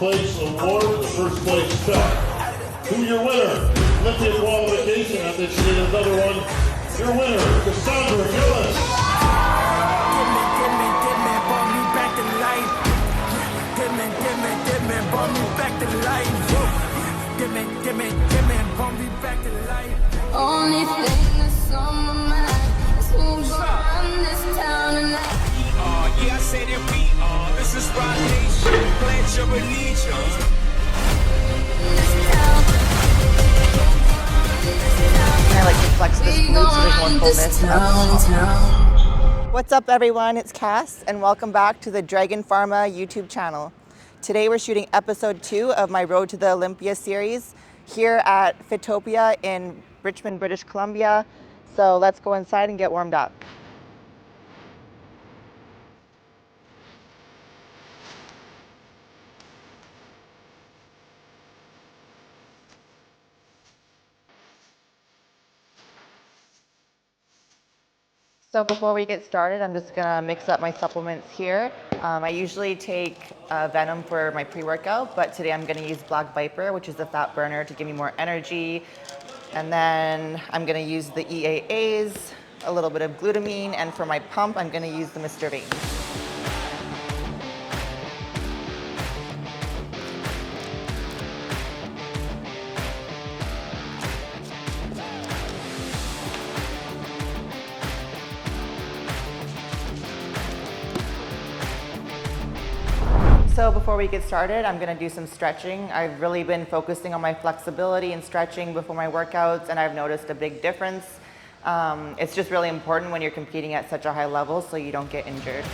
place award, the first place check. To your winner, Olympia qualification at this year's other one, your winner, Kassandra Gillis. Only thing that's on my mind is who's gonna run this town tonight. Yeah, I said that we are. This is Rock Nation. Pledge your allegiance. I like to flex this glute so there's more fullness. What's up everyone, it's Kass and welcome back to the Dragon Pharma YouTube channel. Today we're shooting episode 2 of my Road to the Olympia series here at Fitopia in Richmond, British Columbia. So let's go inside and get warmed up. So before we get started, I'm just gonna mix up my supplements here. I usually take Venom for my pre-workout, but today I'm gonna use Black Viper, which is a fat burner to give me more energy. And then I'm gonna use the EAAs, a little bit of glutamine, and for my pump, I'm gonna use the Mr. Vein. So before we get started, I'm gonna do some stretching. I've really been focusing on my flexibility and stretching before my workouts, and I've noticed a big difference. It's just really important when you're competing at such a high level so you don't get injured.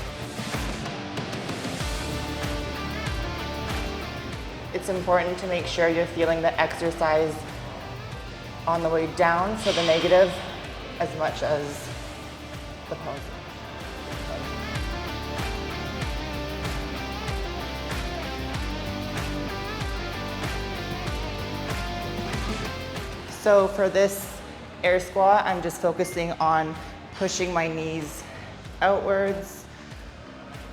It's important to make sure you're feeling the exercise on the way down, so the negative as much as the positive. So for this air squat, I'm just focusing on pushing my knees outwards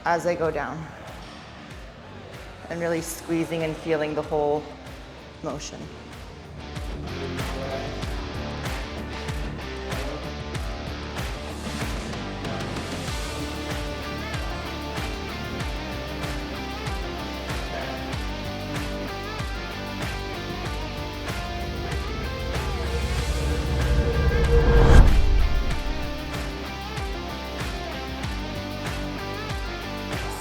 as I go down and really squeezing and feeling the whole motion.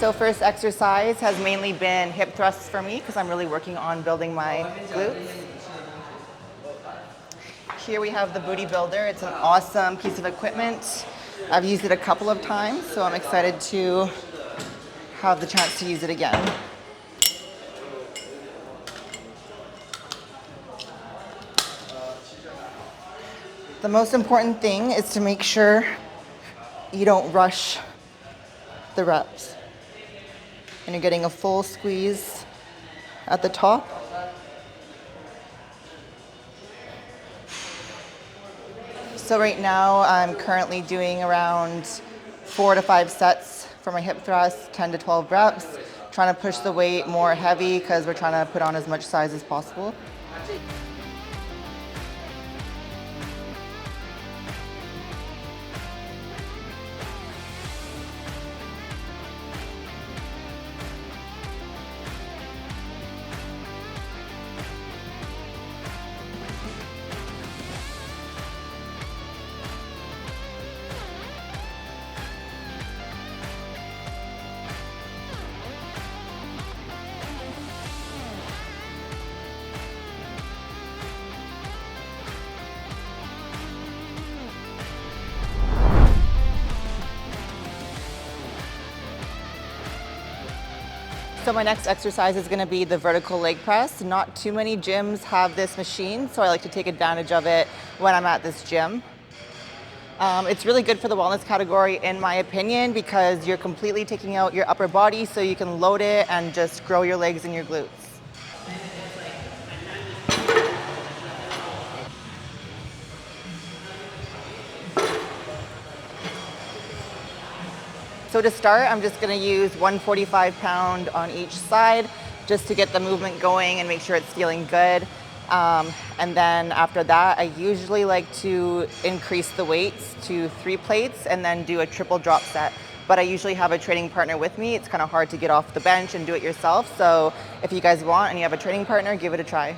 So first exercise has mainly been hip thrusts for me because I'm really working on building my glutes. Here we have the Booty Builder. It's an awesome piece of equipment. I've used it a couple of times, so I'm excited to have the chance to use it again. The most important thing is to make sure you don't rush the reps. And you're getting a full squeeze at the top. So right now I'm currently doing around 4 to 5 sets for my hip thrusts, 10 to 12 reps, trying to push the weight more heavy because we're trying to put on as much size as possible. So my next exercise is gonna be the vertical leg press. Not too many gyms have this machine, so I like to take advantage of it when I'm at this gym. It's really good for the wellness category in my opinion because you're completely taking out your upper body so you can load it and just grow your legs and your glutes. So to start, I'm just gonna use 145 pound on each side. just to get the movement going and make sure it's feeling good. And then after that, I usually like to increase the weights to 3 plates and then do a triple drop set. But I usually have a training partner with me. It's kind of hard to get off the bench and do it yourself. So if you guys want and you have a training partner, give it a try.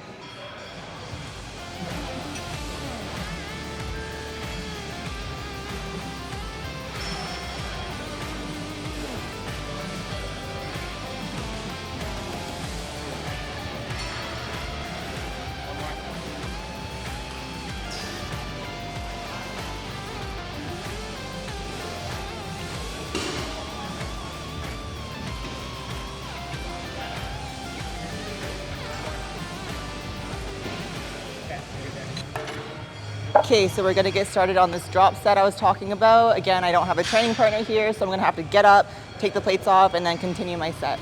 Okay, so we're gonna get started on this drop set I was talking about. Again, I don't have a training partner here, so I'm gonna have to get up, take the plates off, and then continue my set.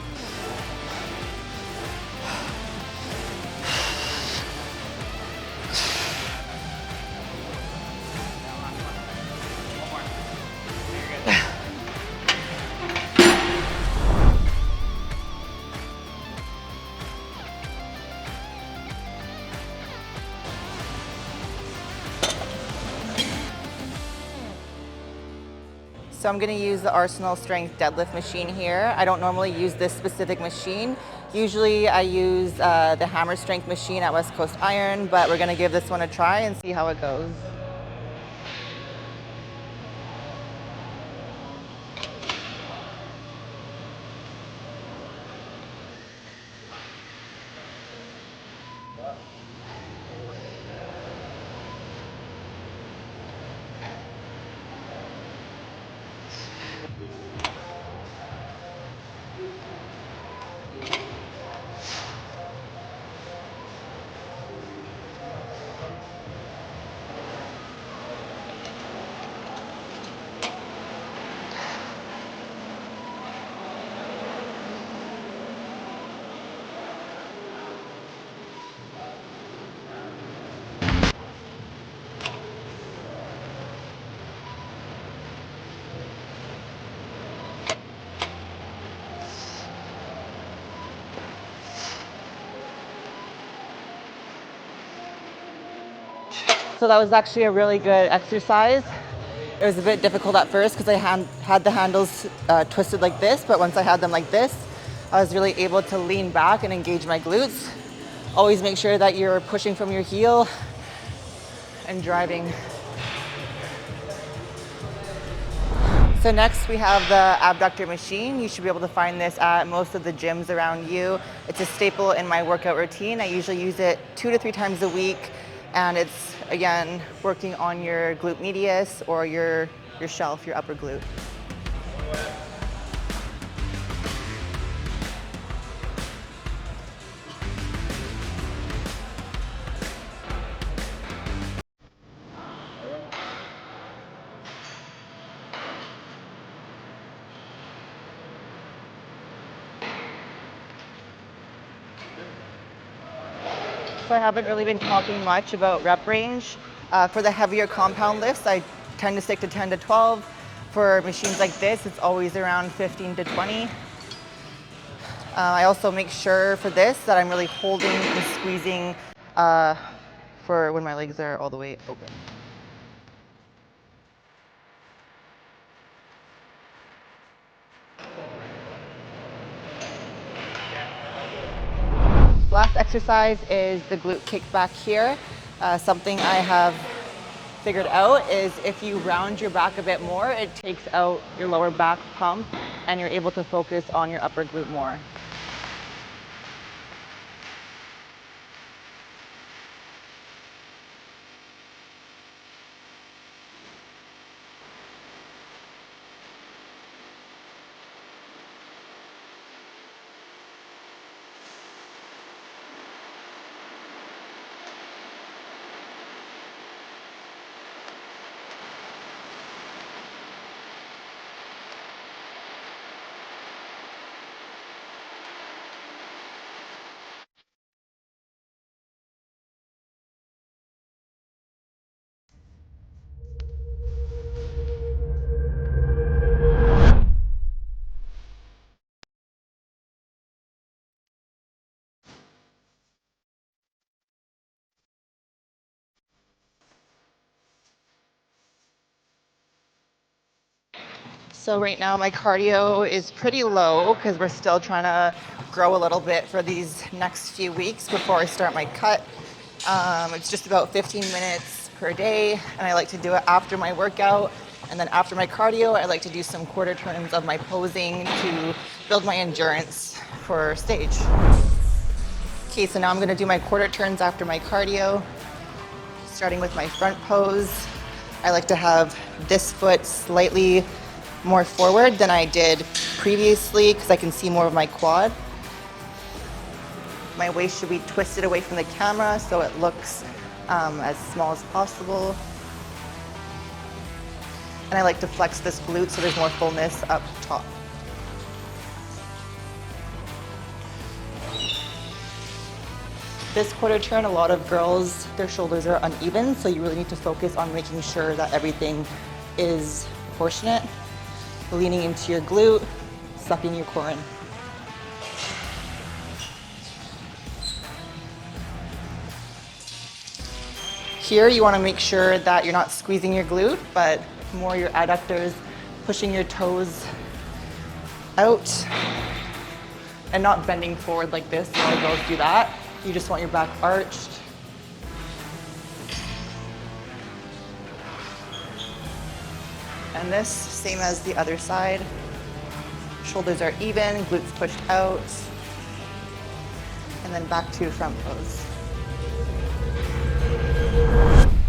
So I'm gonna use the Arsenal Strength deadlift machine here. I don't normally use this specific machine. Usually I use the Hammer Strength machine at West Coast Iron, but we're gonna give this one a try and see how it goes. So that was actually a really good exercise. It was a bit difficult at first because I had the handles twisted like this, but once I had them like this, I was really able to lean back and engage my glutes. Always make sure that you're pushing from your heel and driving. So next we have the abductor machine. You should be able to find this at most of the gyms around you. It's a staple in my workout routine. I usually use it 2 to 3 times a week. And it's, again, working on your glute medius or your shelf, your upper glute. So I haven't really been talking much about rep range. For the heavier compound lifts, I tend to stick to 10 to 12. For machines like this, it's always around 15 to 20. I also make sure for this that I'm really holding and squeezing for when my legs are all the way open. Last exercise is the glute kickback here. Something I have figured out is if you round your back a bit more, it takes out your lower back pump and you're able to focus on your upper glute more. So right now my cardio is pretty low because we're still trying to grow a little bit for these next few weeks before I start my cut. It's just about 15 minutes per day, and I like to do it after my workout. And then after my cardio, I like to do some quarter turns of my posing to build my endurance for stage. Okay, so now I'm gonna do my quarter turns after my cardio, starting with my front pose. I like to have this foot slightly more forward than I did previously because I can see more of my quad. My waist should be twisted away from the camera so it looks as small as possible. And I like to flex this glute so there's more fullness up top. This quarter turn, a lot of girls, their shoulders are uneven, so you really need to focus on making sure that everything is proportionate. Leaning into your glute, sucking your core in. Here, you want to make sure that you're not squeezing your glute, but more your adductors, pushing your toes out and not bending forward like this. A lot of girls do that. You just want your back arched. And this, same as the other side. Shoulders are even, glutes pushed out. And then back to front pose.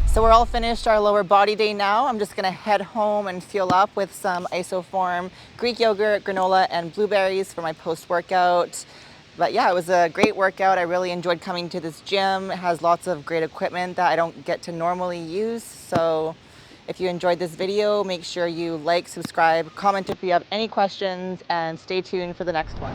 So we're all finished our lower body day now. I'm just gonna head home and fuel up with some isoform, Greek yogurt, granola, and blueberries for my post-workout. But yeah, it was a great workout. I really enjoyed coming to this gym. It has lots of great equipment that I don't get to normally use. So if you enjoyed this video, make sure you like, subscribe, comment if you have any questions, and stay tuned for the next one.